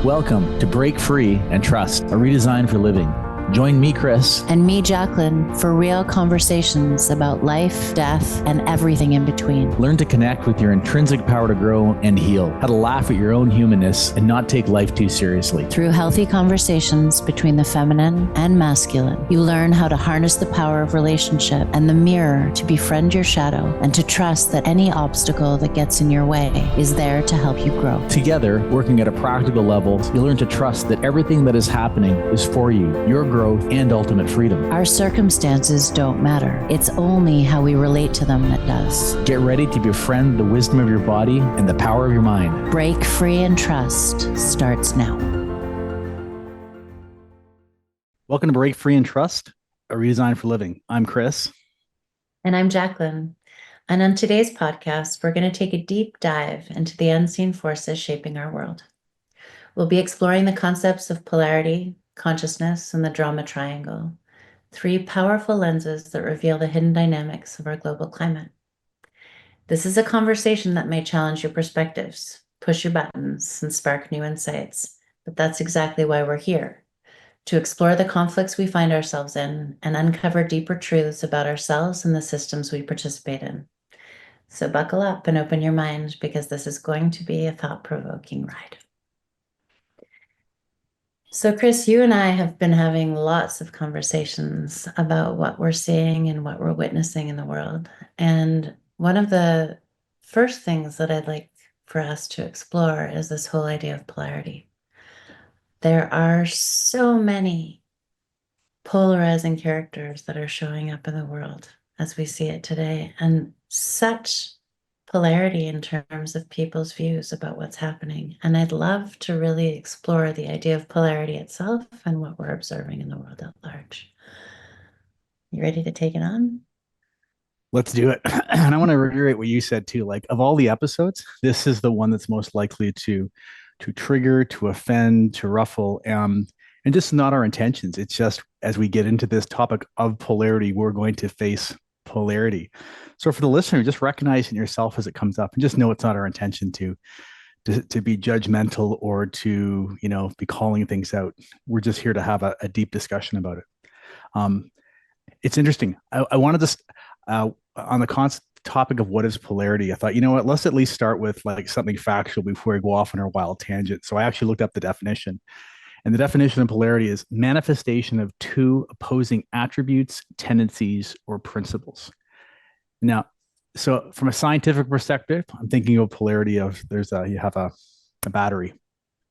Welcome to Break Free and Trust, a redesign for living. Join me, Chris. And me, Jacqueline, for real conversations about life, death, and everything in between. Learn to connect with your intrinsic power to grow and heal, how to laugh at your own humanness and not take life too seriously. Through healthy conversations between the feminine and masculine, you learn how to harness the power of relationship and the mirror to befriend your shadow and to trust that any obstacle that gets in your way is there to help you grow. Together, working at a practical level, you learn to trust that everything that is happening is for you, your growth, and ultimate freedom. Our circumstances don't matter. It's only how we relate to them that does. Get ready to befriend the wisdom of your body and the power of your mind. Break Free and Trust starts now. Welcome to Break Free and Trust, a redesign for living. I'm Chris. And I'm Jacqueline. And on today's podcast, we're going to take a deep dive into the unseen forces shaping our world. We'll be exploring the concepts of polarity, consciousness, and the drama triangle, three powerful lenses that reveal the hidden dynamics of our global climate. This is a conversation that may challenge your perspectives, push your buttons, and spark new insights, but that's exactly why we're here, to explore the conflicts we find ourselves in and uncover deeper truths about ourselves and the systems we participate in. So buckle up and open your mind, because this is going to be a thought-provoking ride. So Chris, you and I have been having lots of conversations about what we're seeing and what we're witnessing in the world. And one of the first things that I'd like for us to explore is this whole idea of polarity. There are so many polarizing characters that are showing up in the world as we see it today, and such polarity in terms of people's views about what's happening. And I'd love to really explore the idea of polarity itself and what we're observing in the world at large. You ready to take it on? Let's do it. And I want to reiterate what you said too. Like, of all the episodes, this is the one that's most likely to trigger, to offend, to ruffle, and just not our intentions. It's just, as we get into this topic of polarity, we're going to face polarity. So for the listener, just recognizing yourself as it comes up, and just know it's not our intention to be judgmental or to, be calling things out. We're just here to have a deep discussion about it. It's interesting. I wanted to, on the topic of what is polarity, I thought, you know what, let's at least start with like something factual before we go off on our wild tangent. So I actually looked up the definition. And the definition of polarity is manifestation of two opposing attributes, tendencies, or principles. Now, so from a scientific perspective, I'm thinking of polarity of you have a battery,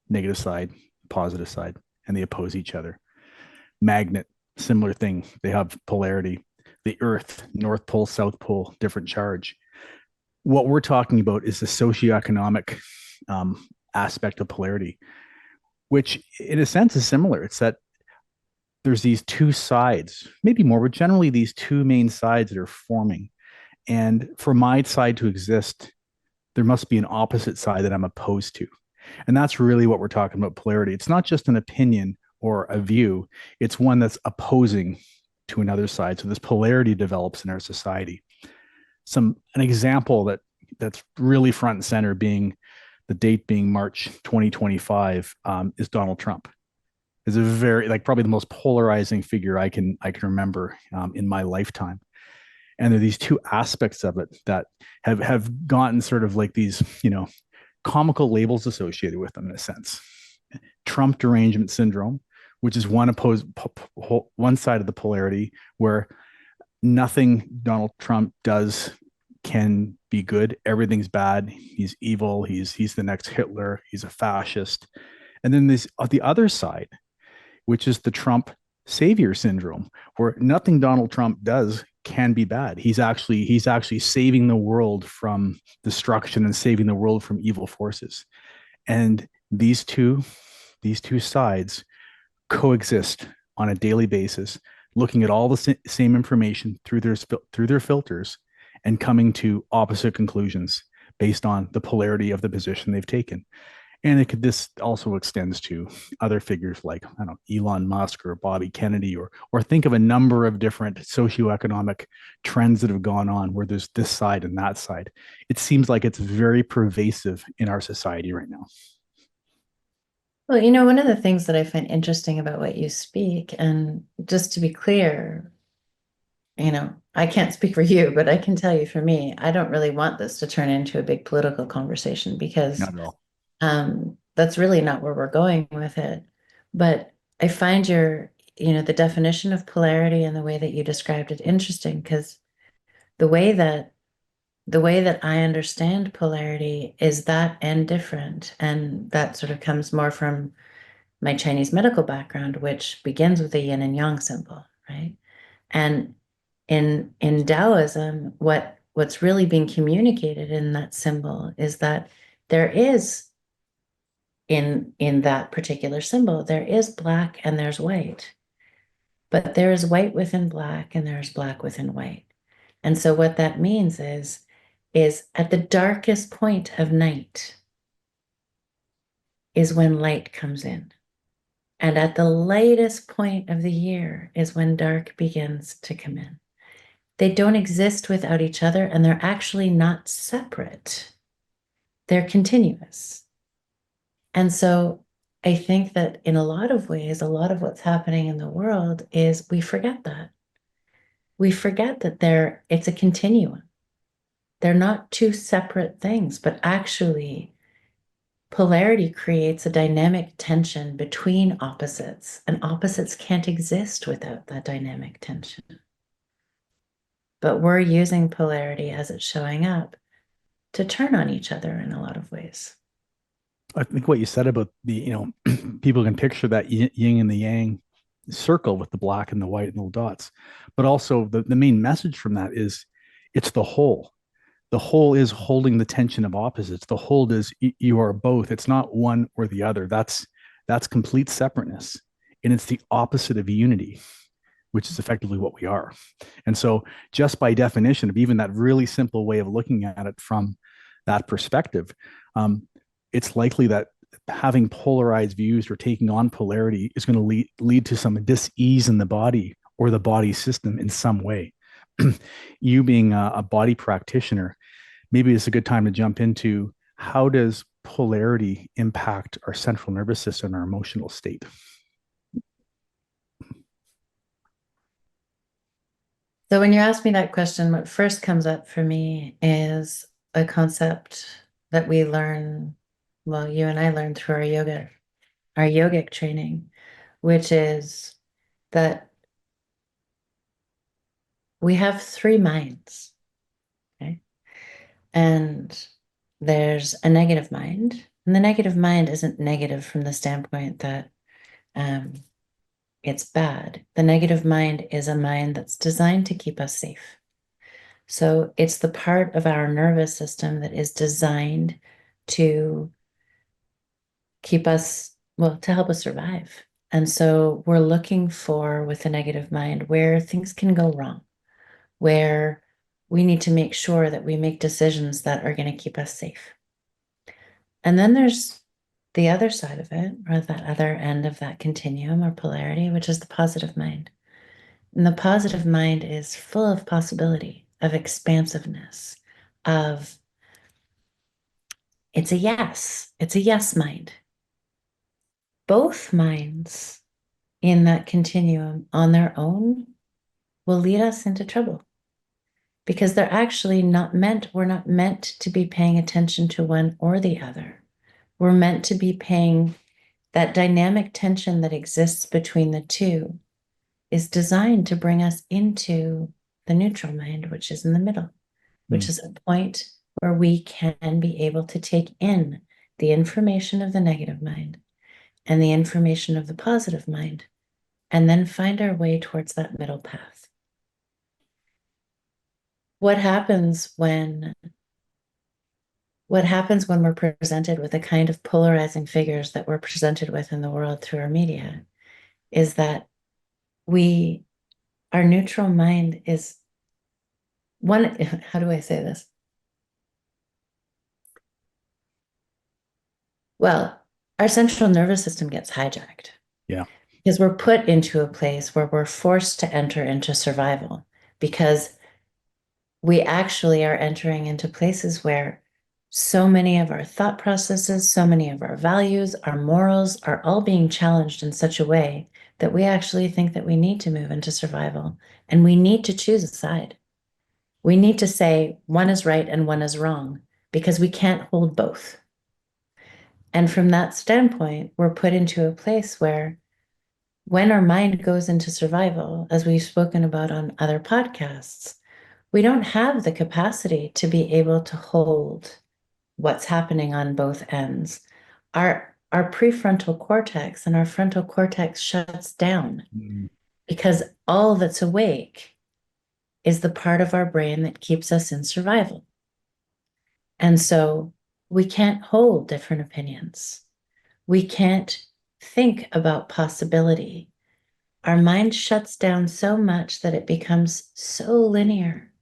negative side, positive side, and they oppose each other. Magnet, similar thing. They have polarity. The Earth, North Pole, South Pole, different charge. What we're talking about is the socioeconomic aspect of polarity, which in a sense is similar. It's that there's these two sides, maybe more, but generally these two main sides that are forming. And for my side to exist, there must be an opposite side that I'm opposed to. And that's really what we're talking about, polarity. It's not just an opinion or a view. It's one that's opposing to another side. So this polarity develops in our society. An example that's really front and center, being the date being March 2025, is Donald Trump. Is a very, probably the most polarizing figure I can remember in my lifetime. And there are these two aspects of it that have gotten sort of like these, comical labels associated with them in a sense. Trump derangement syndrome, which is one side of the polarity where nothing Donald Trump does can be good. Everything's bad. He's evil. He's the next Hitler. He's a fascist. And then there's the other side, which is the Trump savior syndrome, where nothing Donald Trump does can be bad. He's actually saving the world from destruction and saving the world from evil forces. And these two sides coexist on a daily basis, looking at all the same information through their filters and coming to opposite conclusions based on the polarity of the position they've taken. And this also extends to other figures like, I don't know, Elon Musk or Bobby Kennedy, or think of a number of different socioeconomic trends that have gone on where there's this side and that side. It seems like it's very pervasive in our society right now. Well, one of the things that I find interesting about what you speak, and just to be clear, I can't speak for you, but I can tell you for me, I don't really want this to turn into a big political conversation because Not at all. that's really not where we're going with it. But I find the definition of polarity and the way that you described it interesting because the way that the way that I understand polarity is that and different. And that sort of comes more from my Chinese medical background, which begins with a yin and yang symbol, right? And in Taoism, what's really being communicated in that symbol is that there is in that particular symbol, there is black and there's white, but there is white within black and there's black within white. And so what that means is at the darkest point of night is when light comes in. And at the lightest point of the year is when dark begins to come in. They don't exist without each other, and they're actually not separate. They're continuous. And so I think that in a lot of ways, a lot of what's happening in the world is we forget that. We forget that it's a continuum. They're not two separate things, but actually polarity creates a dynamic tension between opposites, and opposites can't exist without that dynamic tension. But we're using polarity as it's showing up to turn on each other in a lot of ways. I think what you said about people can picture that yin and the yang circle with the black and the white and little dots. But also the main message from that is it's the whole. The whole is holding the tension of opposites. The whole is you are both. It's not one or the other. That's complete separateness. And it's the opposite of unity, which is effectively what we are. And so just by definition of even that really simple way of looking at it from that perspective, it's likely that having polarized views or taking on polarity is going to lead to some dis-ease in the body or the body system in some way. You being a body practitioner, maybe it's a good time to jump into how does polarity impact our central nervous system, our emotional state? So when you ask me that question, what first comes up for me is a concept that we learn, well, you and I learned through our yogic training, which is that we have three minds, okay? And there's a negative mind, and the negative mind isn't negative from the standpoint that it's bad. The negative mind is a mind that's designed to keep us safe. So it's the part of our nervous system that is designed to keep us, well, to help us survive. And so we're looking for, with the negative mind, where things can go wrong, where we need to make sure that we make decisions that are going to keep us safe. And then there's the other side of it, or that other end of that continuum or polarity, which is the positive mind. And the positive mind is full of possibility, of expansiveness, of it's a yes mind. Both minds in that continuum on their own will lead us into trouble because we're not meant to be paying attention to one or the other. We're meant to be paying that dynamic tension that exists between the two is designed to bring us into the neutral mind, which is in the middle, which is a point where we can be able to take in the information of the negative mind and the information of the positive mind, and then find our way towards that middle path. What happens when we're presented with the kind of polarizing figures that we're presented with in the world through our media is that our neutral mind is one, how do I say this? Well, our central nervous system gets hijacked. Yeah. Because we're put into a place where we're forced to enter into survival because we actually are entering into places where So many of our thought processes, so many of our values, our morals are all being challenged in such a way that we actually think that we need to move into survival and we need to choose a side. We need to say one is right and one is wrong because we can't hold both. And from that standpoint, we're put into a place where when our mind goes into survival, as we've spoken about on other podcasts, we don't have the capacity to be able to hold what's happening on both ends. Our prefrontal cortex and our frontal cortex shuts down Mm. because all that's awake is the part of our brain that keeps us in survival. And so we can't hold different opinions. We can't think about possibility. Our mind shuts down so much that it becomes so linear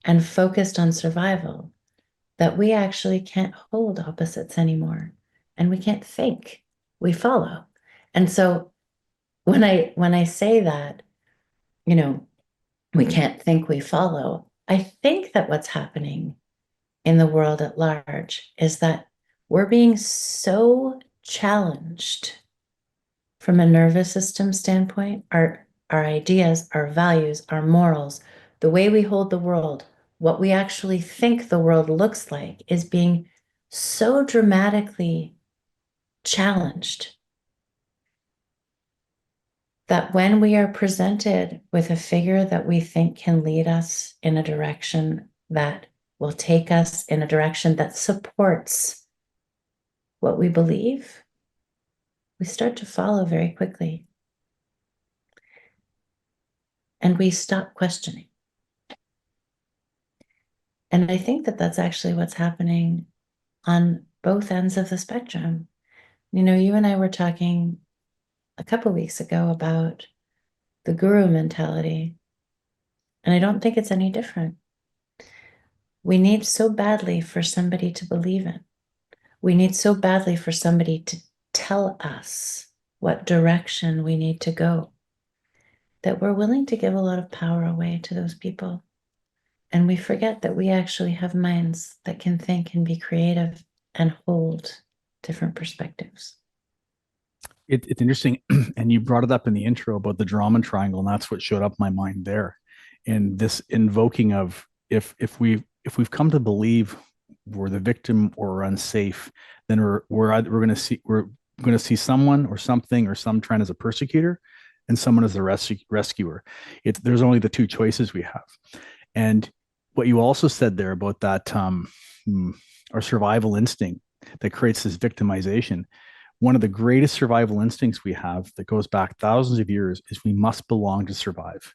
and focused on survival that we actually can't hold opposites anymore. And we can't think, we follow. And so when I say that, you know, we can't think, we follow, I think that what's happening in the world at large is that we're being so challenged from a nervous system standpoint, our ideas, our values, our morals, the way we hold the world, what we actually think the world looks like is being so dramatically challenged that when we are presented with a figure that we think can lead us in a direction that will take us in a direction that supports what we believe, we start to follow very quickly and we stop questioning. And I think that that's actually what's happening on both ends of the spectrum. You know, you and I were talking a couple weeks ago about the guru mentality, and I don't think it's any different. We need so badly for somebody to believe in. We need so badly for somebody to tell us what direction we need to go that we're willing to give a lot of power away to those people. And we forget that we actually have minds that can think and be creative and hold different perspectives. It's interesting, and you brought it up in the intro about the drama triangle, and that's what showed up in my mind there. And this invoking of if we've come to believe we're the victim or we're unsafe, then we're going to see someone or something or some trend as a persecutor, and someone as a rescuer. There's only the two choices we have. And what you also said there about that our survival instinct that creates this victimization, one of the greatest survival instincts we have that goes back thousands of years is we must belong to survive.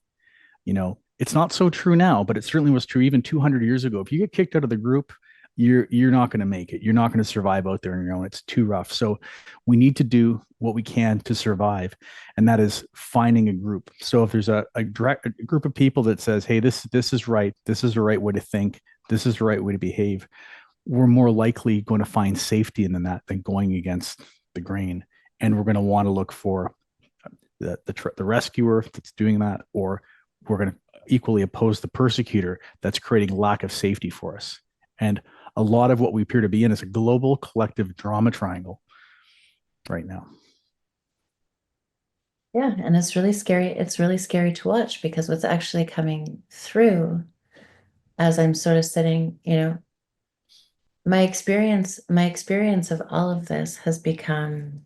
It's not so true now, but it certainly was true even 200 years ago. If you get kicked out of the group, you're not going to make it. You're not going to survive out there on your own. It's too rough. So we need to do what we can to survive, and that is finding a group. So if there's a group of people that says, "Hey, this is right. This is the right way to think. This is the right way to behave," we're more likely going to find safety in that than going against the grain. And we're going to want to look for the rescuer that's doing that, or we're going to equally oppose the persecutor that's creating lack of safety for us. And a lot of what we appear to be in is a global collective drama triangle right now. Yeah, and it's really scary. It's really scary to watch because what's actually coming through as I'm sort of sitting, my experience of all of this has become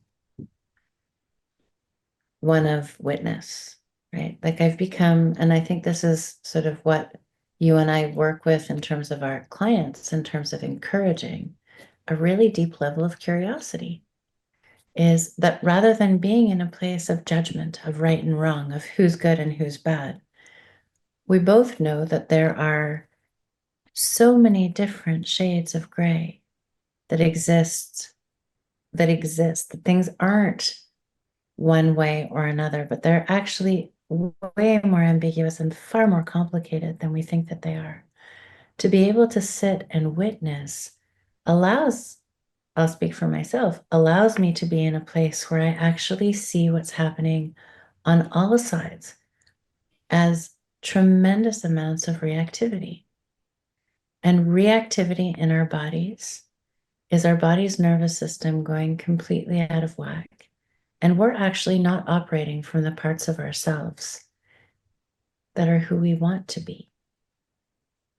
one of witness, right? Like I've become, and I think this is sort of what you and I work with in terms of our clients, in terms of encouraging a really deep level of curiosity, is that rather than being in a place of judgment, of right and wrong, of who's good and who's bad, we both know that there are so many different shades of gray that that things aren't one way or another, but they're actually way more ambiguous and far more complicated than we think that they are. To be able to sit and witness allows, I'll speak for myself, allows me to be in a place where I actually see what's happening on all sides as tremendous amounts of reactivity. And reactivity in our bodies is our body's nervous system going completely out of whack. And we're actually not operating from the parts of ourselves that are who we want to be.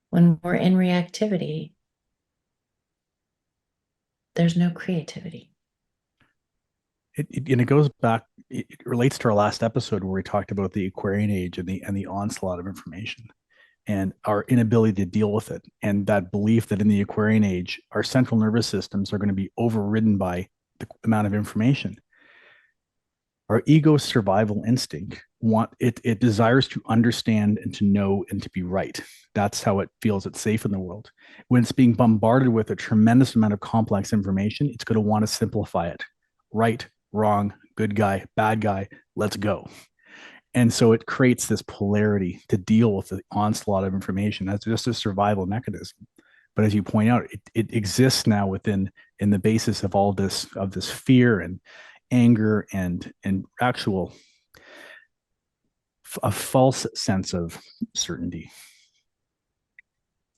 When we're in reactivity, there's no creativity. And it goes back, it relates to our last episode where we talked about the Aquarian age and the onslaught of information and our inability to deal with it. And that belief that in the Aquarian age, our central nervous systems are going to be overridden by the amount of information. Our ego's survival instinct it desires to understand and to know and to be right. That's how it feels it's safe in the world. When it's being bombarded with a tremendous amount of complex information, it's going to want to simplify it. Right, wrong, good guy, bad guy, let's go. And so it creates this polarity to deal with the onslaught of information. That's just a survival mechanism. But as you point out, it exists now within in the basis of all this fear and anger and actual a false sense of certainty.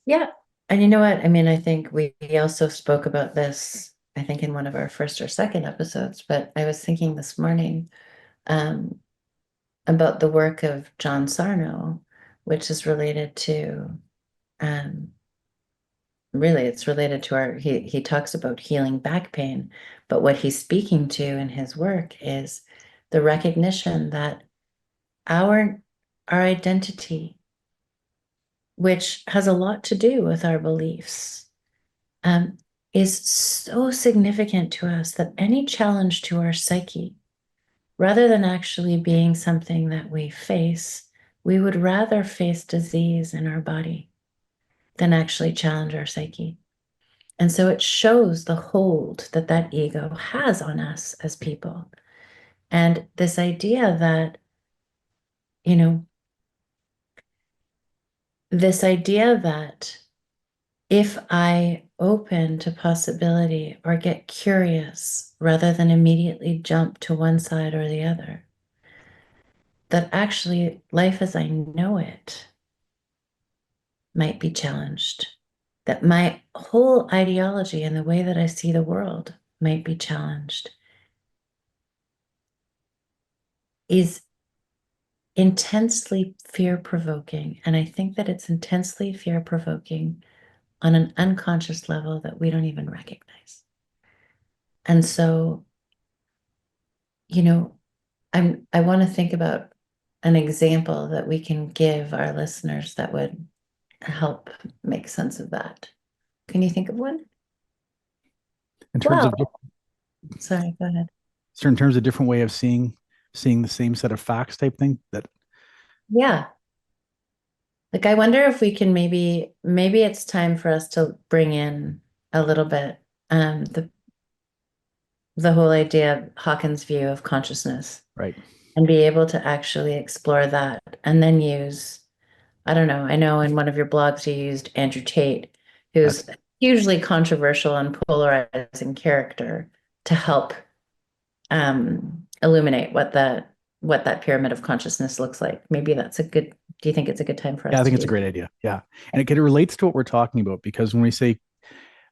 Yeah. And you know what? I mean, I think we also spoke about this, I think in one of our first or second episodes, but I was thinking this morning um, about the work of John Sarno, which is related to, um, really, it's related to he talks about healing back pain, but what he's speaking to in his work is the recognition that our identity, which has a lot to do with our beliefs, um, is so significant to us that any challenge to our psyche, rather than actually being something that we face, we would rather face disease in our body than actually challenge our psyche. And so it shows the hold that that ego has on us as people. And this idea that, you know, this idea that if I open to possibility or get curious rather than immediately jump to one side or the other, that actually life as I know it might be challenged, that my whole ideology and the way that I see the world might be challenged, is intensely fear provoking. And I think that it's intensely fear provoking on an unconscious level that we don't even recognize. And so, you know, I want to think about an example that we can give our listeners that would help make sense of that. Can you think of one? In terms Wow. of Sorry, go ahead. so in terms of different way of seeing the same set of facts type thing that Yeah. Like I wonder if we can maybe it's time for us to bring in a little bit the whole idea of Hawkins' view of consciousness right. and be able to actually explore that and then use, I don't know, I know in one of your blogs you used Andrew Tate, Yes. who's hugely controversial and polarizing character to help illuminate what that pyramid of consciousness looks like. Maybe that's a good, do you think it's a good time for Yeah, us I think to it's a do great idea. Yeah. And it relates to what we're talking about because when we say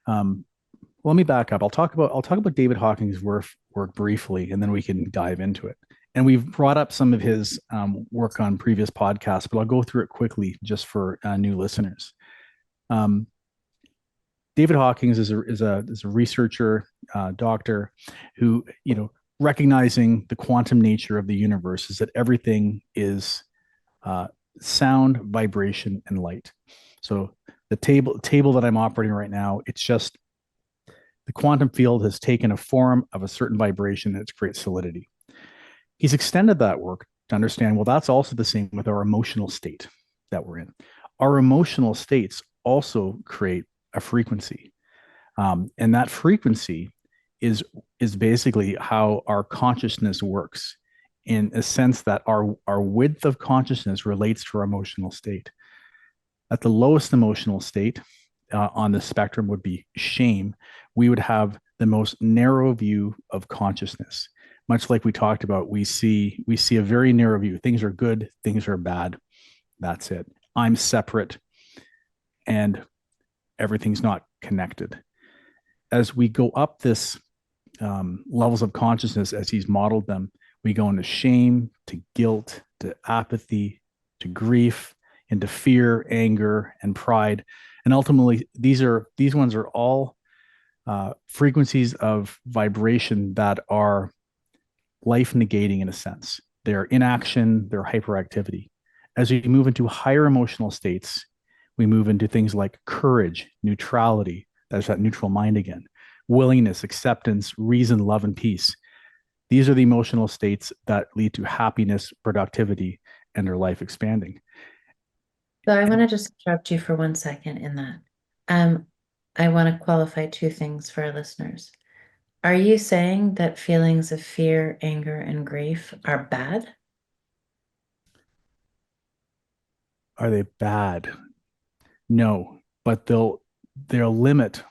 um well, let me back up. I'll talk about David Hawkins' work briefly, and then we can dive into it. And we've brought up some of his work on previous podcasts, but I'll go through it quickly just for new listeners. Um, David Hawkins is a researcher, doctor, who recognizing the quantum nature of the universe is that everything is uh, sound, vibration, and light. So the table that I'm operating right now, it's just the quantum field has taken a form of a certain vibration and it's creates solidity. He's extended that work to understand, well, that's also the same with our emotional state that we're in. Our emotional states also create a frequency. And that frequency is basically how our consciousness works in a sense that our width of consciousness relates to our emotional state. At the lowest emotional state on the spectrum would be shame. We would have the most narrow view of consciousness. Much like we talked about, we see a very narrow view. Things are good, things are bad. That's it. I'm separate, and everything's not connected. as we go up this levels of consciousness as he's modeled them, we go into shame, to guilt, to apathy, to grief, into fear, anger, and pride. And ultimately, these ones are all frequencies of vibration that are life negating in a sense. They're inaction, they're hyperactivity. As we move into higher emotional states, we move into things like courage, neutrality, that's that neutral mind again, willingness, acceptance, reason, love, and peace. These are the emotional states that lead to happiness, productivity, and their life expanding. So I want to just interrupt you for 1 second in that. Um, I want to qualify two things for our listeners. Are you saying that feelings of fear, anger, and grief are bad? Are they bad? No, but they'll limit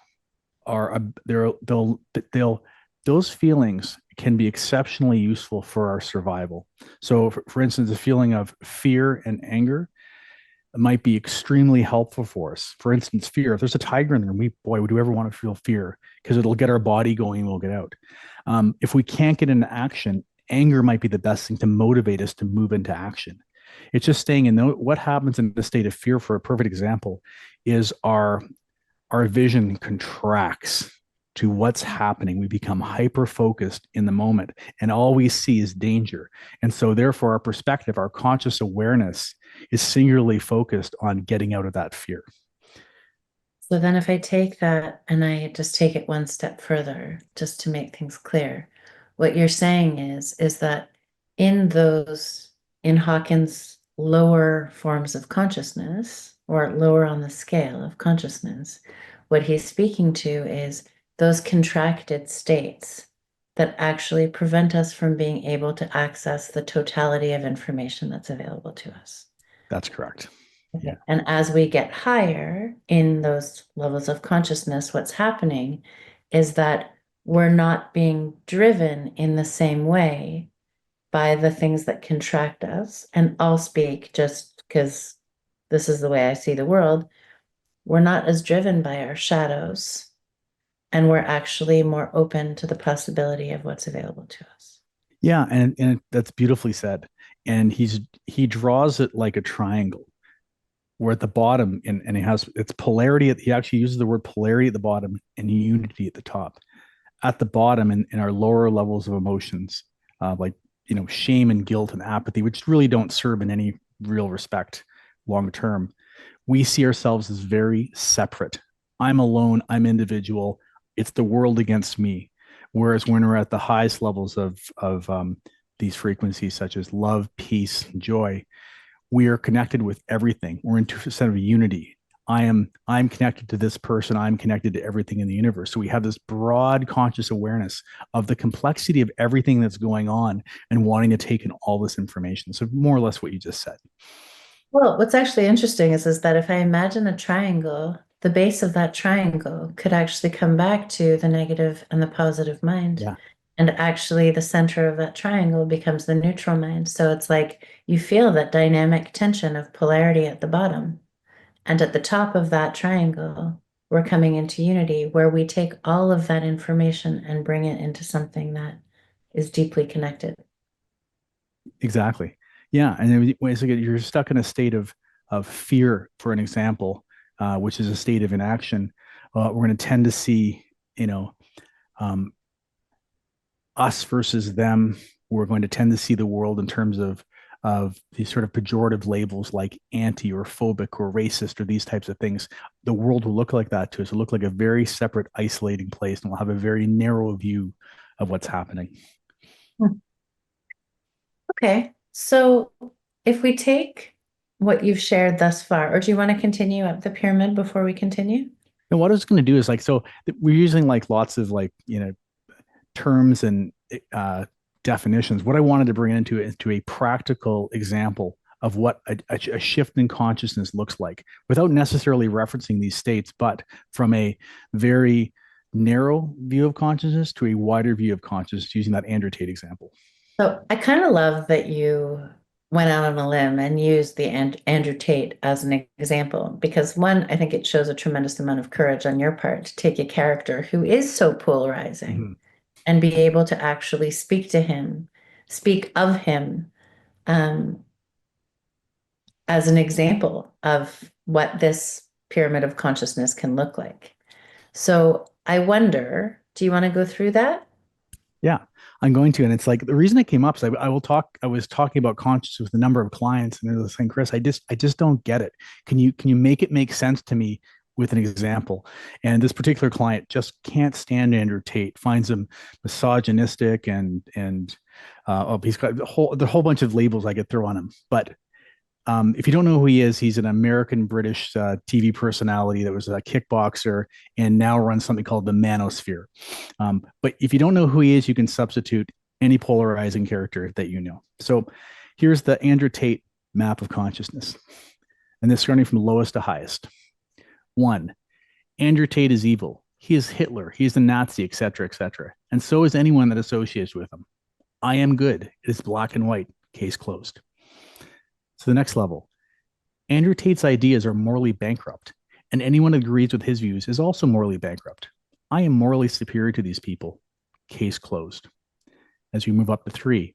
our they'll those feelings can be exceptionally useful for our survival. So, for instance, a feeling of fear and anger might be extremely helpful for us. For instance, fear. If there's a tiger in the room, would we ever want to feel fear? Because it'll get our body going and we'll get out. If we can't get into action, anger might be the best thing to motivate us to move into action. It's just staying in what happens in the state of fear. For a perfect example, is our vision contracts to what's happening. We become hyper focused in the moment, and all we see is danger. And so, therefore, our perspective, our conscious awareness is singularly focused on getting out of that fear. So then if I take that and I just take it one step further, just to make things clear, what you're saying is that in those, in Hawkins' lower forms of consciousness, or lower on the scale of consciousness, what he's speaking to is those contracted states that actually prevent us from being able to access the totality of information that's available to us. That's correct. Yeah. Okay. And as we get higher in those levels of consciousness, what's happening is that we're not being driven in the same way by the things that contract us. And I'll speak just because this is the way I see the world. We're not as driven by our shadows, and we're actually more open to the possibility of what's available to us. Yeah, and that's beautifully said. And he draws it like a triangle. Where at the bottom, and he has it's polarity. He actually uses the word polarity at the bottom and unity at the top. At the bottom, in our lower levels of emotions, like shame and guilt and apathy, which really don't serve in any real respect long term, we see ourselves as very separate. I'm alone. I'm individual. It's the world against me. Whereas when we're at the highest levels of these frequencies, such as love, peace, joy, we are connected with everything. We're in a sense of unity. I'm connected to this person. I'm connected to everything in the universe. So we have this broad conscious awareness of the complexity of everything that's going on and wanting to take in all this information. So more or less what you just said. Well, what's actually interesting is that if I imagine a triangle, the base of that triangle could actually come back to the negative and the positive mind. Yeah, And actually, the center of that triangle becomes the neutral mind. So it's like you feel that dynamic tension of polarity at the bottom. And at the top of that triangle, we're coming into unity where we take all of that information and bring it into something that is deeply connected. exactly. Yeah, and then when it's like you're stuck in a state of fear, for an example, which is a state of inaction, we're going to tend to see, you know, um, us versus them. We're going to tend to see the world in terms of these sort of pejorative labels like anti or phobic or racist or these types of things. The world will look like that to us. It'll look like a very separate, isolating place, and we'll have a very narrow view of what's happening. Okay, so if we take what you've shared thus far, or do you want to continue up the pyramid before we continue? And what I was going to do is we're using like lots of terms and definitions. What I wanted to bring into a practical example of what a shift in consciousness looks like without necessarily referencing these states, but from a very narrow view of consciousness to a wider view of consciousness using that Andrew Tate example. So I kind of love that you went out on a limb and used the Andrew Tate as an example because one, I think it shows a tremendous amount of courage on your part to take a character who is so polarizing Mhm. and be able to actually speak to him, speak of him um, as an example of what this pyramid of consciousness can look like. So I wonder, do you want to go through that? Yeah, I'm going to. And it's like the reason I came up is I will talk. I was talking about consciousness with a number of clients, and they're saying, Chris, I just don't get it. Can you make it make sense to me with an example? And this particular client just can't stand Andrew Tate, finds him misogynistic and oh, he's got the whole bunch of labels I could throw on him. But if you don't know who he is, he's an American British TV personality that was a kickboxer and now runs something called the Manosphere. But if you don't know who he is, you can substitute any polarizing character that you know. So here's the Andrew Tate map of consciousness. And this is running from lowest to highest. One, Andrew Tate is evil. He is Hitler. He is a Nazi, etc., etc. And so is anyone that associates with him. I am good. It is black and white. Case closed. So the next level, Andrew Tate's ideas are morally bankrupt, and anyone who agrees with his views is also morally bankrupt. I am morally superior to these people. Case closed. As we move up to three,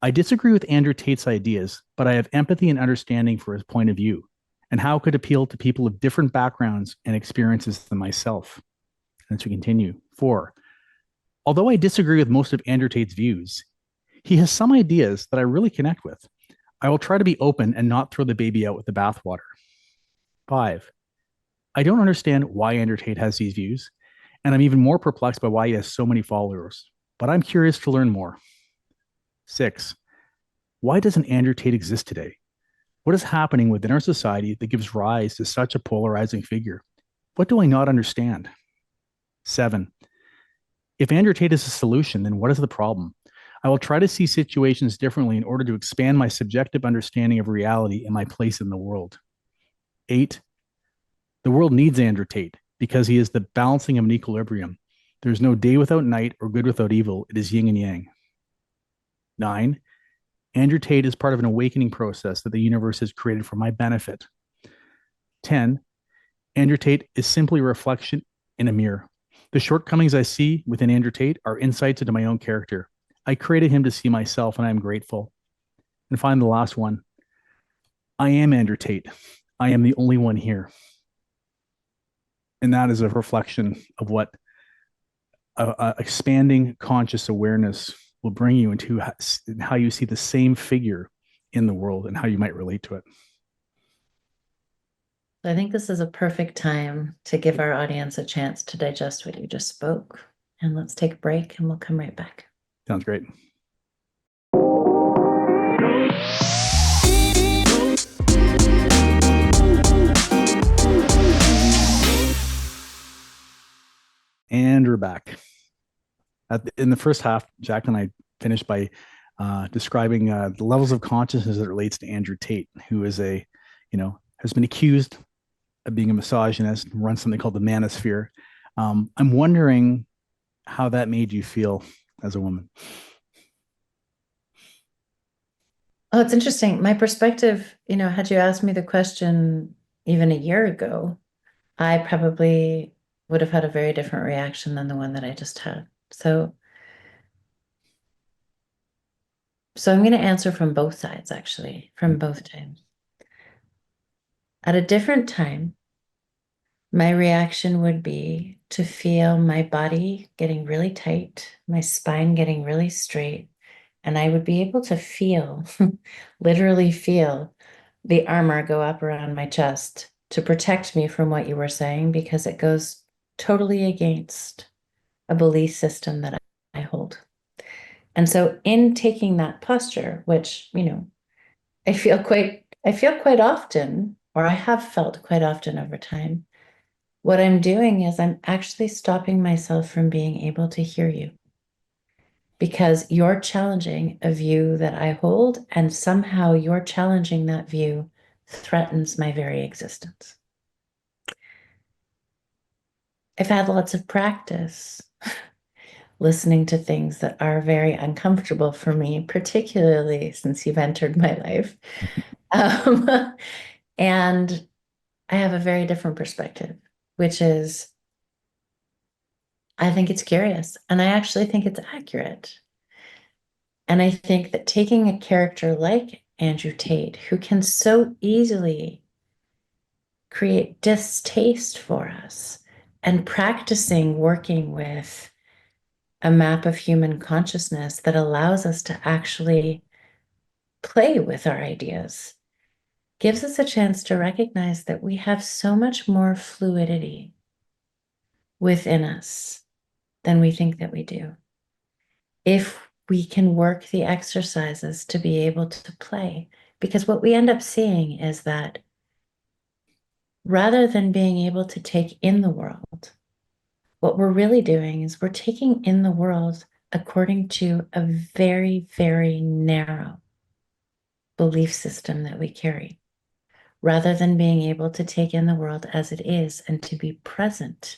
I disagree with Andrew Tate's ideas, but I have empathy and understanding for his point of view and how it could appeal to people of different backgrounds and experiences than myself. As we continue, four, although I disagree with most of Andrew Tate's views, he has some ideas that I really connect with. I will try to be open and not throw the baby out with the bathwater. Five, I don't understand why Andrew Tate has these views, and I'm even more perplexed by why he has so many followers, but I'm curious to learn more. Six, why doesn't Andrew Tate exist today? What is happening within our society that gives rise to such a polarizing figure? What do I not understand? Seven, if Andrew Tate is a solution, then what is the problem? I will try to see situations differently in order to expand my subjective understanding of reality and my place in the world. Eight, the world needs Andrew Tate because he is the balancing of an equilibrium. There's no day without night or good without evil. It is yin and yang. Nine, Andrew Tate is part of an awakening process that the universe has created for my benefit. 10, Andrew Tate is simply a reflection in a mirror. The shortcomings I see within Andrew Tate are insights into my own character. I created him to see myself, and I am grateful. And finally, the last one, I am Andrew Tate. I am the only one here. And that is a reflection of what expanding conscious awareness will bring you into how you see the same figure in the world and how you might relate to it. I think this is a perfect time to give our audience a chance to digest what you just spoke. And let's take a break and we'll come right back. Sounds great. And we're back. In the first half, Jacqueline and I finished by describing the levels of consciousness that relates to Andrew Tate, who is has been accused of being a misogynist, runs something called the Manosphere. I'm wondering how that made you feel as a woman. Oh, it's interesting. My perspective, had you asked me the question even a year ago, I probably would have had a very different reaction than the one that I just had. So I'm going to answer from both sides, actually, from both times. At a different time, my reaction would be to feel my body getting really tight, my spine getting really straight, and I would be able to feel, literally feel the armor go up around my chest to protect me from what you were saying, because it goes totally against a belief system that I hold. And so in taking that posture, which, I feel quite often, or I have felt quite often over time, what I'm doing is I'm actually stopping myself from being able to hear you because you're challenging a view that I hold, and somehow you're challenging that view threatens my very existence. I've had lots of practice listening to things that are very uncomfortable for me, particularly since you've entered my life. Um, and I have a very different perspective, which is I think it's curious and I actually think it's accurate. And I think that taking a character like Andrew Tate, who can so easily create distaste for us, and practicing working with a map of human consciousness that allows us to actually play with our ideas, gives us a chance to recognize that we have so much more fluidity within us than we think that we do. If we can work the exercises to be able to play, because what we end up seeing is that rather than being able to take in the world, what we're really doing is we're taking in the world according to a very, very narrow belief system that we carry, rather than being able to take in the world as it is and to be present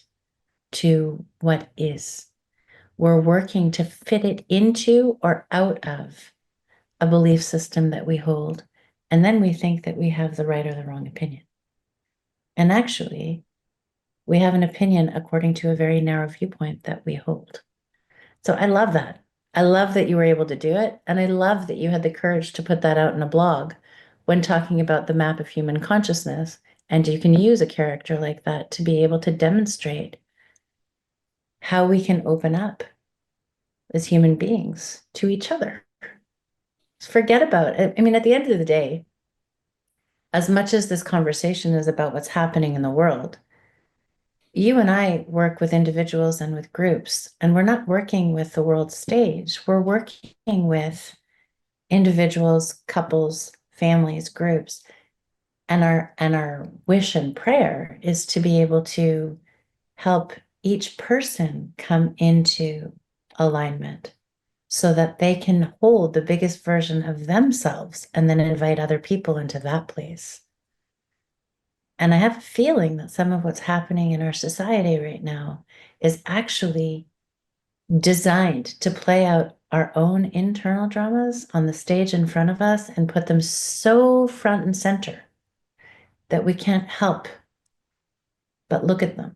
to what is. We're working to fit it into or out of a belief system that we hold, and then we think that we have the right or the wrong opinion. And actually, we have an opinion according to a very narrow viewpoint that we hold. So I love that. I love that you were able to do it. And I love that you had the courage to put that out in a blog when talking about the map of human consciousness. And you can use a character like that to be able to demonstrate how we can open up as human beings to each other. Forget about it. I mean, at the end of the day, as much as this conversation is about what's happening in the world, you and I work with individuals and with groups, and we're not working with the world stage. We're working with individuals, couples, families, groups. And our wish and prayer is to be able to help each person come into alignment so that they can hold the biggest version of themselves and then invite other people into that place. And I have a feeling that some of what's happening in our society right now is actually designed to play out our own internal dramas on the stage in front of us and put them so front and center that we can't help but look at them.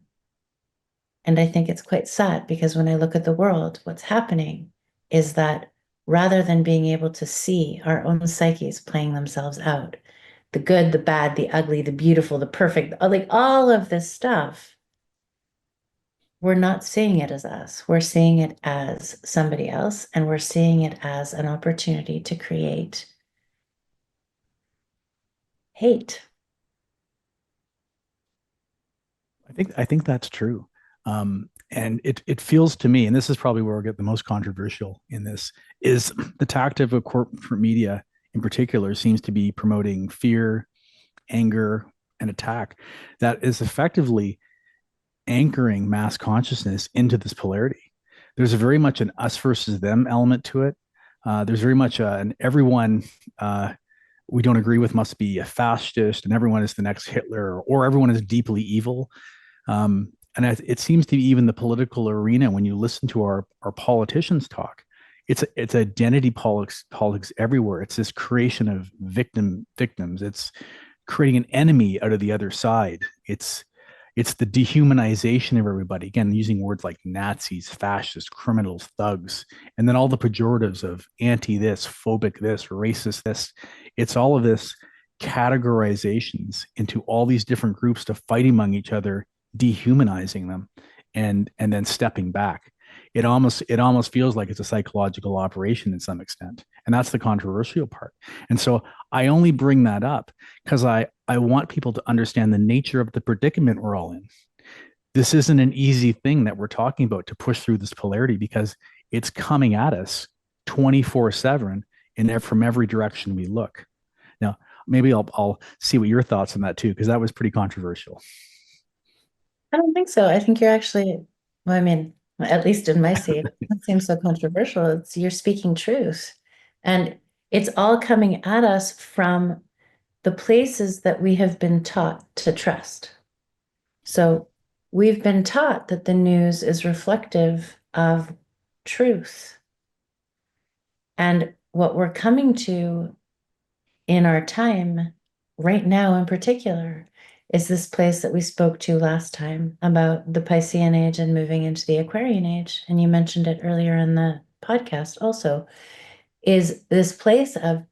And I think it's quite sad because when I look at the world, what's happening is that rather than being able to see our own psyches playing themselves out, the good, the bad, the ugly, the beautiful, the perfect, like all of this stuff, we're not seeing it as us. We're seeing it as somebody else, and we're seeing it as an opportunity to create hate. I think that's true. And it feels to me, and this is probably where we get the most controversial in this, is the tactic of corporate media in particular seems to be promoting fear, anger, and attack that is effectively anchoring mass consciousness into this polarity. There's a very much an us versus them element to it. There's very much an everyone we don't agree with must be a fascist, and everyone is the next Hitler, or everyone is deeply evil. And it seems to be even the political arena when you listen to our politicians talk. It's identity politics everywhere. It's this creation of victims. It's creating an enemy out of the other side. It's the dehumanization of everybody. Again, using words like Nazis, fascists, criminals, thugs, and then all the pejoratives of anti this, phobic this, racist this. It's all of this categorizations into all these different groups to fight among each other, dehumanizing them, and then stepping back. It almost feels like it's a psychological operation in some extent, and that's the controversial part. And so I only bring that up because I want people to understand the nature of the predicament we're all in. This isn't an easy thing that we're talking about to push through this polarity because it's coming at us 24/7 from every direction we look. Now, maybe I'll see what your thoughts on that too, because that was pretty controversial. I don't think so. I think you're actually, well, I mean, at least in my seat, it doesn't seem so controversial. It's you're speaking truth. And it's all coming at us from the places that we have been taught to trust. So we've been taught that the news is reflective of truth. And what we're coming to in our time right now in particular is this place that we spoke to last time about the Piscean age and moving into the Aquarian age. And you mentioned it earlier in the podcast also, is this place of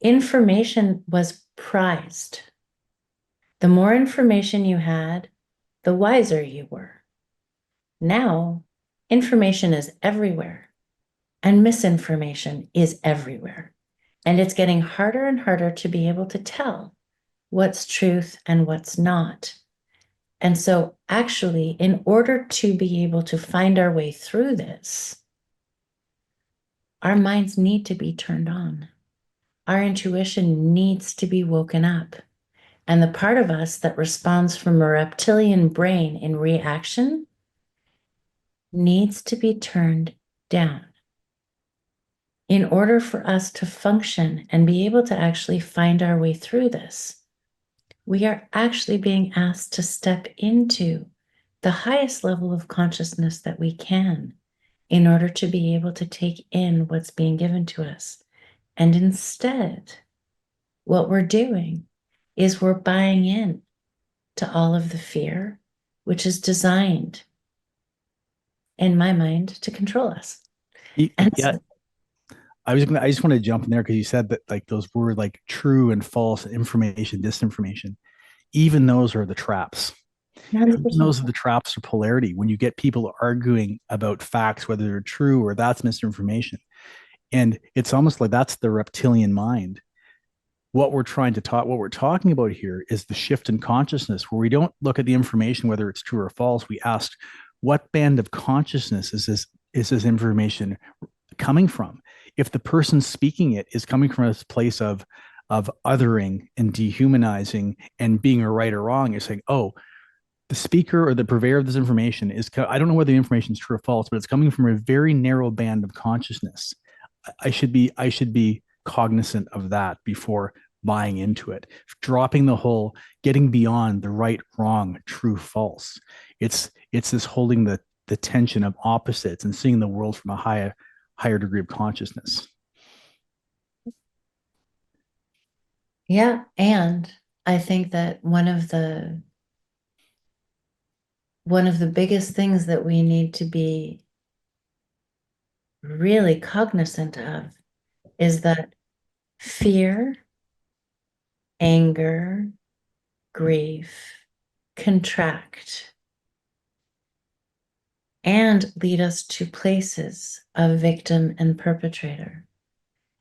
information was prized. The more information you had, the wiser you were. Now, information is everywhere, and misinformation is everywhere. And it's getting harder and harder to be able to tell what's truth and what's not. And so, actually, in order to be able to find our way through this, our minds need to be turned on. Our intuition needs to be woken up. And the part of us that responds from a reptilian brain in reaction needs to be turned down in order for us to function and be able to actually find our way through this. We are actually being asked to step into the highest level of consciousness that we can in order to be able to take in what's being given to us. And instead, what we're doing is we're buying in to all of the fear, which is designed, in my mind, to control us. And Yeah, I just want to jump in there because you said that like those were like true and false information, disinformation. Even those are the traps. Even 100%. those are the traps of polarity. When you get people arguing about facts, whether they're true or that's misinformation, and it's almost like that's the reptilian mind. What we're talking about here is the shift in consciousness, where we don't look at the information whether it's true or false. We ask, what band of consciousness is this information coming from? If the person speaking it is coming from a place of othering and dehumanizing and being a right or wrong, you're saying, oh, the speaker or the purveyor of this information is, I don't know whether the information is true or false, but it's coming from a very narrow band of consciousness. I should be cognizant of that before buying into it, dropping the whole, getting beyond the right, wrong, true, false. It's this holding the tension of opposites and seeing the world from a higher degree of consciousness. Yeah, and I think that one of the biggest things that we need to be really cognizant of is that fear, anger, grief contract and lead us to places of victim and perpetrator.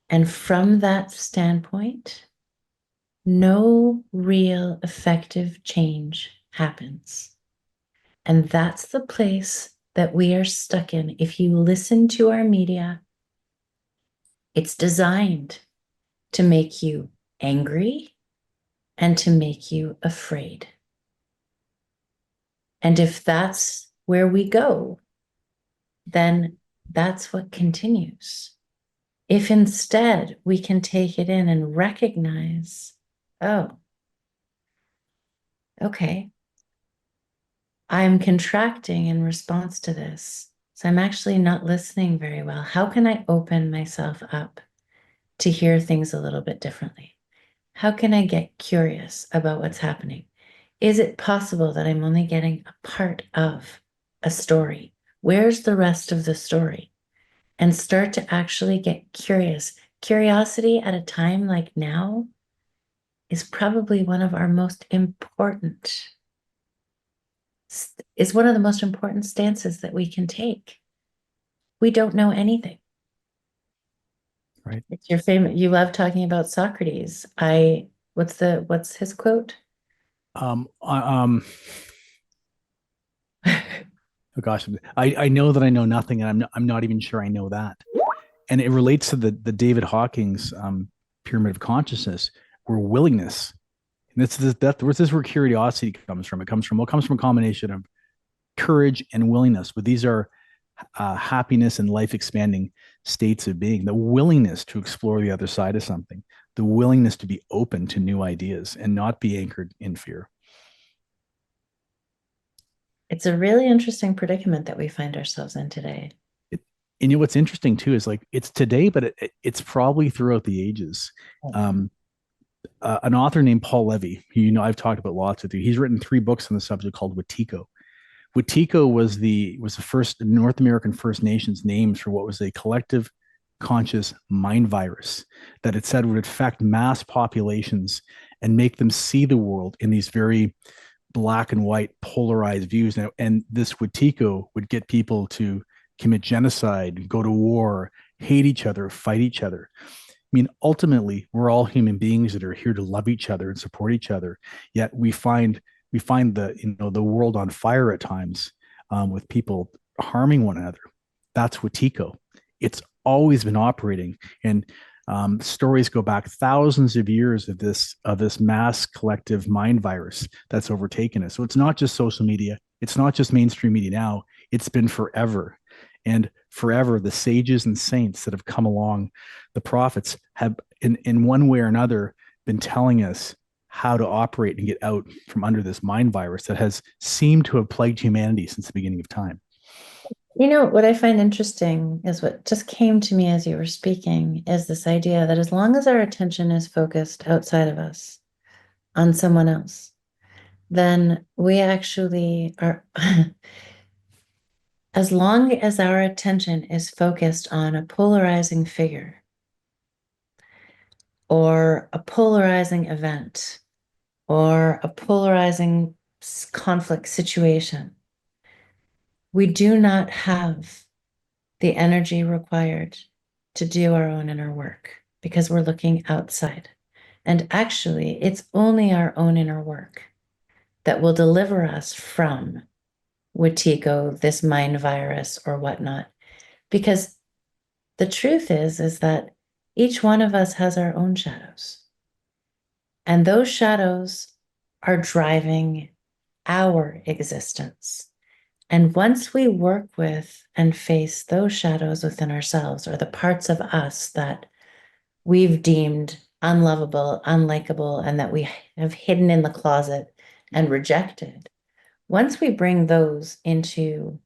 And from that standpoint, no real effective change happens. And that's the place that we are stuck in. If you listen to our media, it's designed to make you angry and to make you afraid. And if that's where we go, then that's what continues. If instead we can take it in and recognize, oh, okay, I'm contracting in response to this. So I'm actually not listening very well. How can I open myself up to hear things a little bit differently? How can I get curious about what's happening? Is it possible that I'm only getting a part of a story? Where's the rest of the story? And start to actually get curious. Curiosity at a time like now is probably one of our most important, is one of the most important stances that we can take. We don't know anything. Right. It's your favorite. You love talking about Socrates. What's his quote? Um, oh gosh, I know that I know nothing, and I'm not even sure I know that. And it relates to the David Hawking's pyramid of consciousness, where willingness, and this is where curiosity comes from. It comes from a combination of courage and willingness. But these are happiness and life expanding states of being. The willingness to explore the other side of something, the willingness to be open to new ideas and not be anchored in fear. It's a really interesting predicament that we find ourselves in today. And you know what's interesting too is like it's today, but it's probably throughout the ages. Um, an author named Paul Levy, who you know I've talked about lots with you. He's written 3 books on the subject called Wetiko. Wetiko was the first North American First Nations names for what was a collective conscious mind virus that it said would affect mass populations and make them see the world in these very black and white polarized views. And this Wetiko would get people to commit genocide, go to war, hate each other, fight each other. I mean, ultimately, we're all human beings that are here to love each other and support each other. Yet we find the world on fire at times, with people harming one another. That's Wetiko. It's always been operating, and stories go back thousands of years of this mass collective mind virus that's overtaken us. So it's not just social media. It's not just mainstream media now. It's been forever. And forever, the sages and saints that have come along, the prophets, have in one way or another been telling us how to operate and get out from under this mind virus that has seemed to have plagued humanity since the beginning of time. You know, what I find interesting is what just came to me as you were speaking is this idea that as long as our attention is focused outside of us on someone else, then we actually are, as long as our attention is focused on a polarizing figure or a polarizing event or a polarizing conflict situation, we do not have the energy required to do our own inner work because we're looking outside. And actually, it's only our own inner work that will deliver us from Wetiko, this mind virus or whatnot. Because the truth is that each one of us has our own shadows. And those shadows are driving our existence. And once we work with and face those shadows within ourselves, or the parts of us that we've deemed unlovable, unlikable, and that we have hidden in the closet and rejected, once we bring those into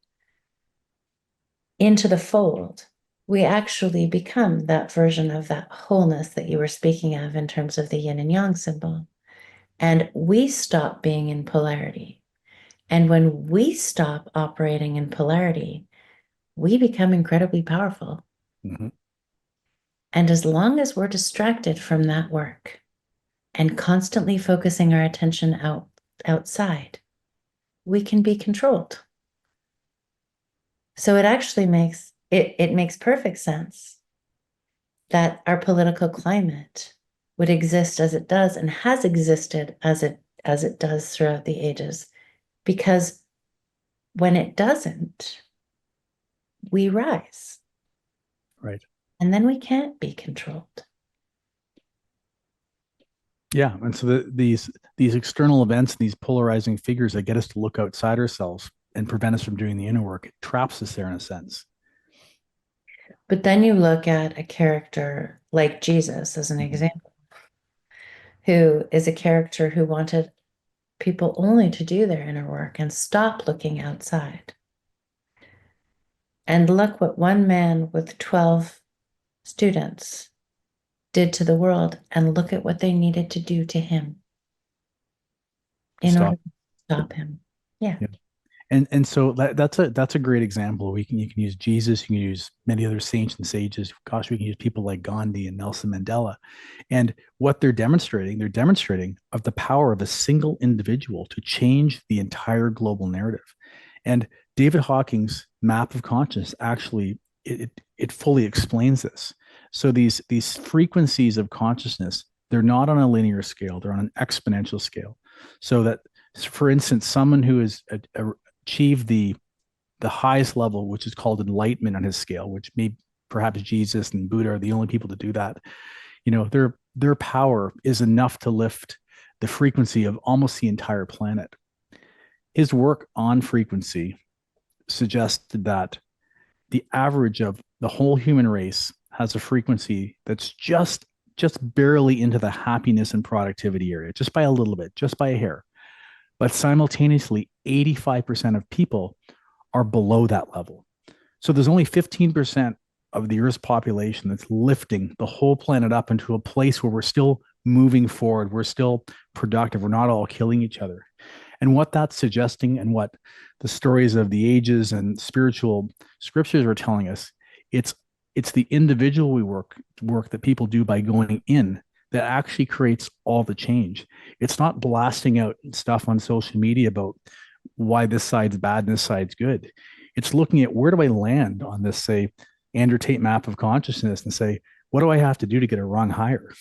the fold, we actually become that version of that wholeness that you were speaking of in terms of the yin and yang symbol. And we stop being in polarity. And when we stop operating in polarity, we become incredibly powerful. Mhm. And as long as we're distracted from that work and constantly focusing our attention outside, we can be controlled. So it makes perfect sense that our political climate would exist as it does and has existed as it does throughout the ages, because when it doesn't, we rise. Right. And then we can't be controlled. Yeah. And so these external events, these polarizing figures that get us to look outside ourselves and prevent us from doing the inner work, it traps us there in a sense. But then you look at a character like Jesus as an Mhm. example, who is a character who wanted people only to do their inner work and stop looking outside. And look what one man with 12 students did to the world, and look at what they needed to do to him in order Stop. to stop him. Yeah. Yeah. And so that's a great example. You can use Jesus, you can use many other saints and sages. Gosh, we can use people like Gandhi and Nelson Mandela. And what they're demonstrating of the power of a single individual to change the entire global narrative. And David Hawking's map of consciousness actually it fully explains this. So these frequencies of consciousness, they're not on a linear scale, they're on an exponential scale. So that, for instance, someone who has achieved the highest level, which is called enlightenment on his scale, which may perhaps Jesus and Buddha are the only people to do that. Their power is enough to lift the frequency of almost the entire planet. His work on frequency suggested that the average of the whole human race has a frequency that's just barely into the happiness and productivity area, just by a little bit, just by a hair. But simultaneously, 85% of people are below that level. So there's only 15% of the Earth's population that's lifting the whole planet up into a place where we're still moving forward. We're still productive. We're not all killing each other. And what that's suggesting and what the stories of the ages and spiritual scriptures are telling us, it's it's the individual work that people do by going in that actually creates all the change. It's not blasting out stuff on social media about why this side's bad and this side's good. It's looking at where do I land on this, say, Andrew Tate map of consciousness and say, what do I have to do to get a rung higher?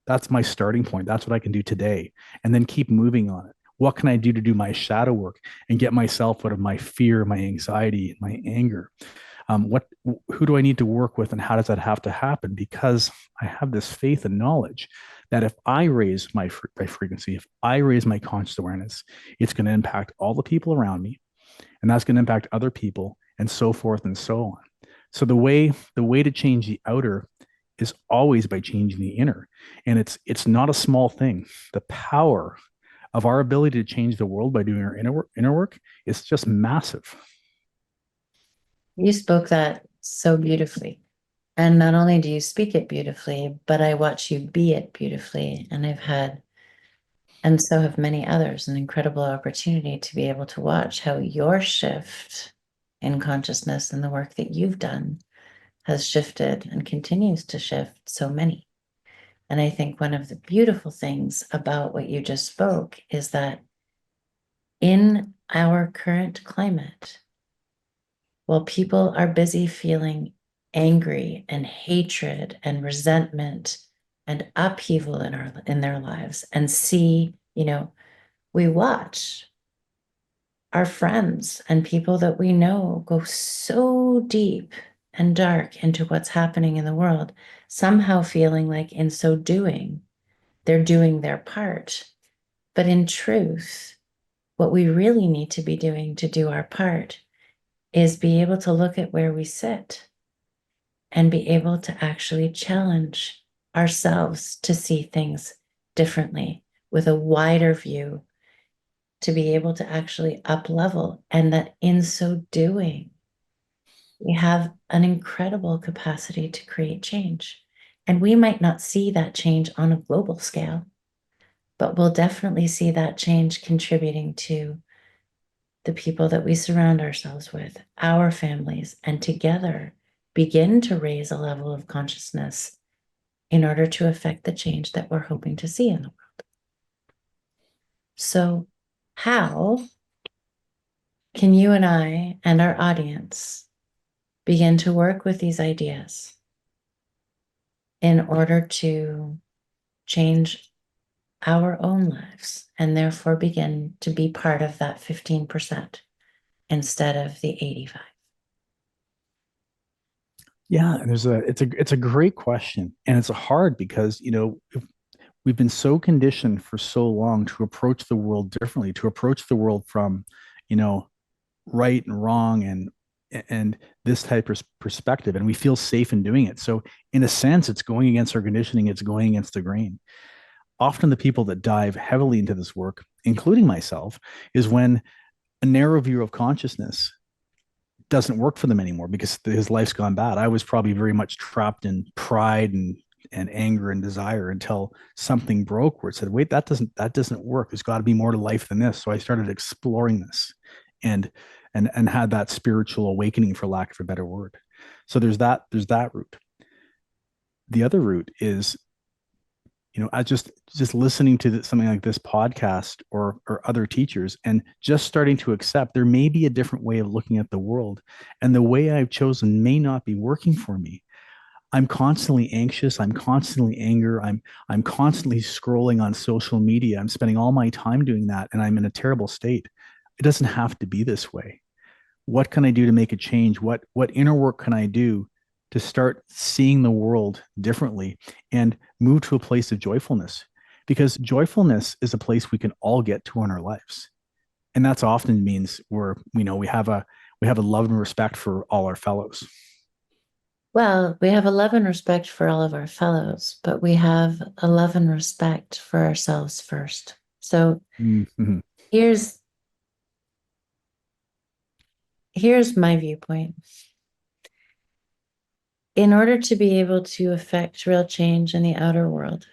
That's my starting point. That's what I can do today. And then keep moving on it. What can I do to do my shadow work and get myself out of my fear, my anxiety, my anger? Who do I need to work with, and how does that have to happen? Because I have this faith and knowledge that if I raise my frequency, if I raise my conscious awareness, it's going to impact all the people around me, and that's going to impact other people, and so forth and so on. So the way to change the outer is always by changing the inner, and it's not a small thing. The power of our ability to change the world by doing our inner work is just massive. You spoke that so beautifully. And not only do you speak it beautifully, but I watch you be it beautifully. And I've had, and so have many others, an incredible opportunity to be able to watch how your shift in consciousness and the work that you've done has shifted and continues to shift so many. And I think one of the beautiful things about what you just spoke is that in our current climate, while people are busy feeling angry and hatred and resentment and upheaval in their lives, and see, we watch our friends and people that we know go so deep and dark into what's happening in the world, somehow feeling like in so doing, they're doing their part. But in truth, what we really need to be doing to do our part is be able to look at where we sit and be able to actually challenge ourselves to see things differently with a wider view, to be able to actually up level, and that in so doing we have an incredible capacity to create change. And we might not see that change on a global scale, but we'll definitely see that change contributing to the people that we surround ourselves with, our families, and together begin to raise a level of consciousness in order to affect the change that we're hoping to see in the world. So, how can you and I and our audience begin to work with these ideas in order to change our own lives and therefore begin to be part of that 15% instead of the 85? Yeah, and it's a great question, and it's hard because we've been so conditioned for so long to approach the world differently, to approach the world from you know right and wrong and this type of perspective, and we feel safe in doing it. So in a sense, it's going against our conditioning, it's going against the grain. Often the people that dive heavily into this work, including myself, is when a narrow view of consciousness doesn't work for them anymore because his life's gone bad. I was probably very much trapped in pride and anger and desire until something broke where it said, wait, that doesn't work. There's got to be more to life than this. So I started exploring this and and had that spiritual awakening, for lack of a better word. So there's that route. The other route is, I just listening to something like this podcast or other teachers, and just starting to accept there may be a different way of looking at the world, and the way I've chosen may not be working for me. I'm constantly anxious. I'm constantly angry. I'm constantly scrolling on social media. I'm spending all my time doing that, and I'm in a terrible state. It doesn't have to be this way. What can I do to make a change? What inner work can I do to start seeing the world differently and move to a place of joyfulness? Because joyfulness is a place we can all get to in our lives, and that's often means we have a love and respect for all our fellows. Well, we have a love and respect for all of our fellows, but we have a love and respect for ourselves first. So Mhm. here's my viewpoint. in order to be able to affect real change in the outer world,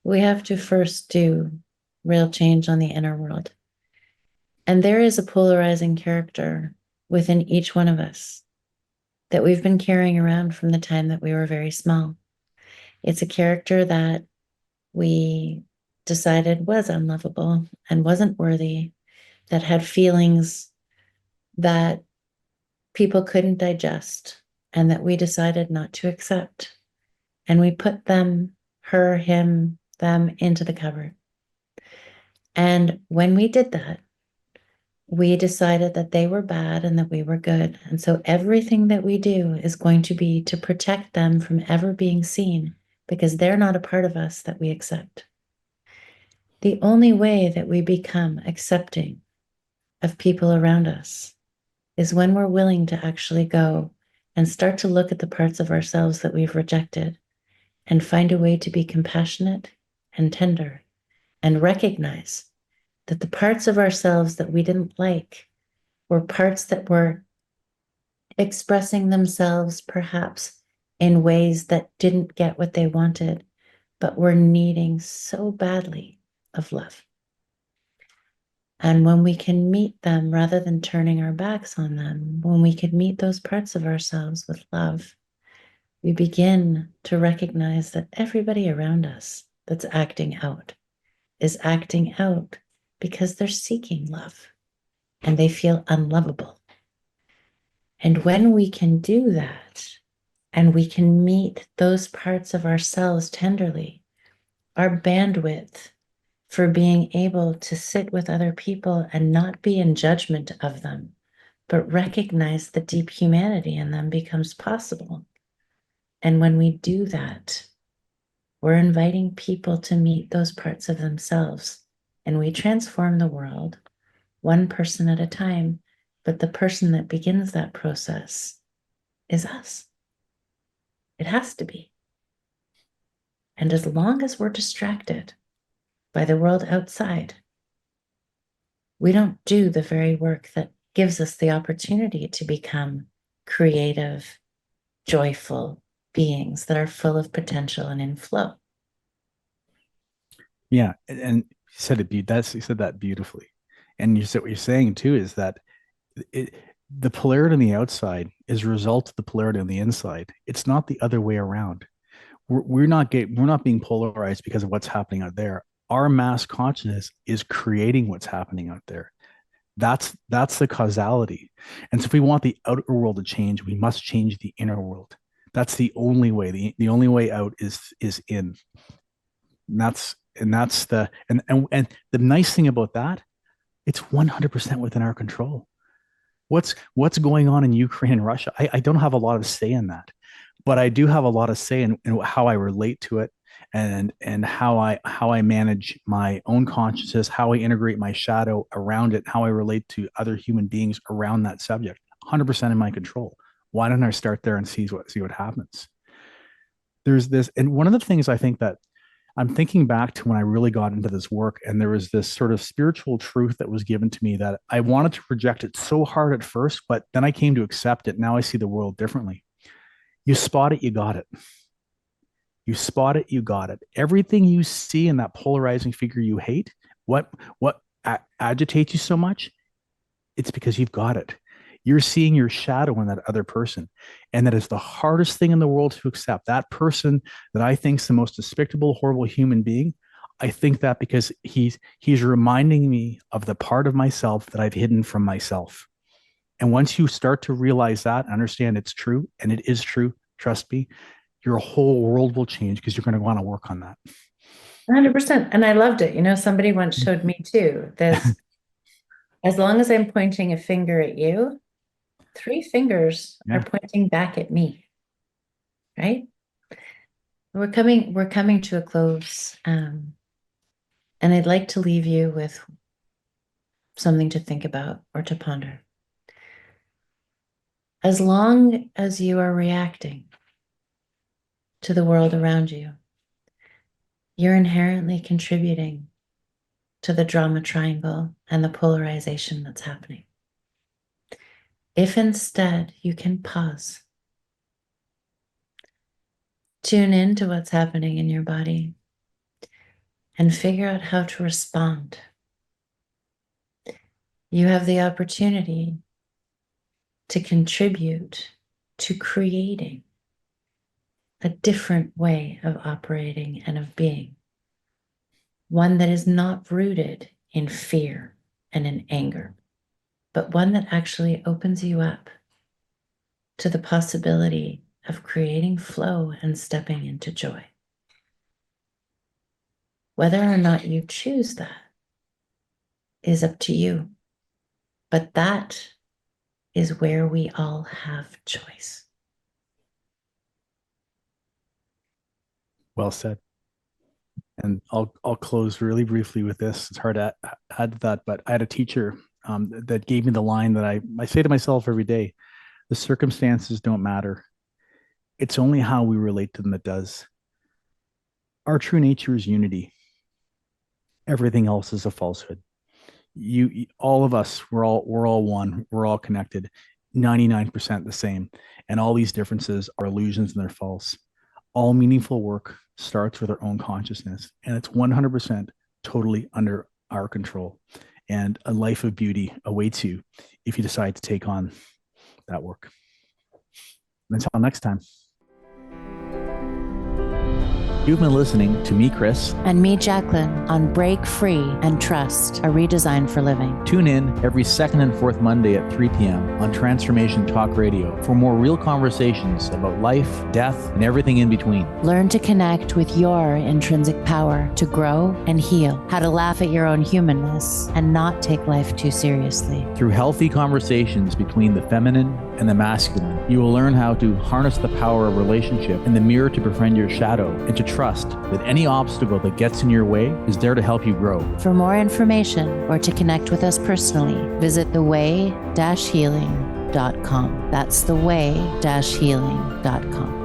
we have to first do real change on the inner world. And there is a polarizing character within each one of us that we've been carrying around from the time that we were very small. It's a character that we decided was unlovable and wasn't worthy, that had feelings that people couldn't digest and that we decided not to accept. And we put them, her, him, them into the cupboard. And when we did that, we decided that they were bad and that we were good. And so everything that we do is going to be to protect them from ever being seen because they're not a part of us that we accept. The only way that we become accepting of people around us is when we're willing to actually go and start to look at the parts of ourselves that we've rejected and find a way to be compassionate and tender and recognize that the parts of ourselves that we didn't like were parts that were expressing themselves perhaps in ways that didn't get what they wanted, but were needing so badly of love. And when we can meet them rather than turning our backs on them, when we can meet those parts of ourselves with love, we begin to recognize that everybody around us that's acting out is acting out because they're seeking love and they feel unlovable. And when we can do that and we can meet those parts of ourselves tenderly, our bandwidth for being able to sit with other people and not be in judgment of them, but recognize the deep humanity in them becomes possible. And when we do that, we're inviting people to meet those parts of themselves, and we transform the world one person at a time. But the person that begins that process is us. It has to be. And as long as we're distracted by the world outside, we don't do the very work that gives us the opportunity to become creative, joyful beings that are full of potential and in flow. Yeah, and you said you said that beautifully. And you said what you're saying too is that it, the polarity on the outside is a result of the polarity on the inside. It's not the other way around. We're not being polarized because of what's happening out there. Our mass consciousness is creating what's happening out there. That's the causality. And so if we want the outer world to change, we must change the inner world. That's the only way. The only way out is in. And that's and the nice thing about that, it's 100% within our control. What's going on in Ukraine and Russia? I don't have a lot of say in that, but I do have a lot of say in how I relate to it and how I manage my own consciousness, how I integrate my shadow around it, how I relate to other human beings around that subject. 100% in my control. Why don't I start there and see what happens? There's this, and one of the things I think that I'm thinking back to when I really got into this work, and there was this sort of spiritual truth that was given to me that I wanted to reject it so hard at first, but then I came to accept it. Now I see the world differently. You spot it, you got it. You spot it, you got it. Everything you see in that polarizing figure you hate, what agitates you so much, it's because you've got it. You're seeing your shadow in that other person. And that is the hardest thing in the world to accept. That person that I think is the most despicable, horrible human being, I think that because he's reminding me of the part of myself that I've hidden from myself. And once you start to realize that, understand it's true, and it is true, trust me, your whole world will change because you're going to want to work on that. 100%. And I loved it. Somebody once showed me too this, as long as I'm pointing a finger at you, three fingers are Yeah. pointing back at me, right? We're coming to a close. And I'd like to leave you with something to think about or to ponder. As long as you are reacting to the world around you, you're inherently contributing to the drama triangle and the polarization that's happening. If instead you can pause Tune in to what's happening in your body and figure out how to respond. You have the opportunity to contribute to creating a different way of operating and of being, one that is not rooted in fear and in anger, but one that actually opens you up to the possibility of creating flow and stepping into joy. Whether or not you choose that is up to you, but that is where we all have choice. Well said. And I'll close really briefly with this. It's hard to add to that, but I had a teacher that gave me the line that I say to myself every day: the circumstances don't matter. It's only how we relate to them that does. Our true nature is unity. Everything else is a falsehood. All of us, we're all one. We're all connected. 99% the same, and all these differences are illusions and they're false. All meaningful work starts with our own consciousness, and it's 100% totally under our control. And a life of beauty awaits you if you decide to take on that work. Until next time. You've been listening to me, Chris. And me, Jacqueline, on Break Free and Trust, a redesign for living. Tune in every second and fourth Monday at 3 p.m. on Transformation Talk Radio for more real conversations about life, death, and everything in between. Learn to connect with your intrinsic power to grow and heal, how to laugh at your own humanness and not take life too seriously. Through healthy conversations between the feminine and the masculine, you will learn how to harness the power of relationship and the mirror to befriend your shadow, and to trust that any obstacle that gets in your way is there to help you grow. For more information or to connect with us personally, visit theway-healing.com. That's theway-healing.com.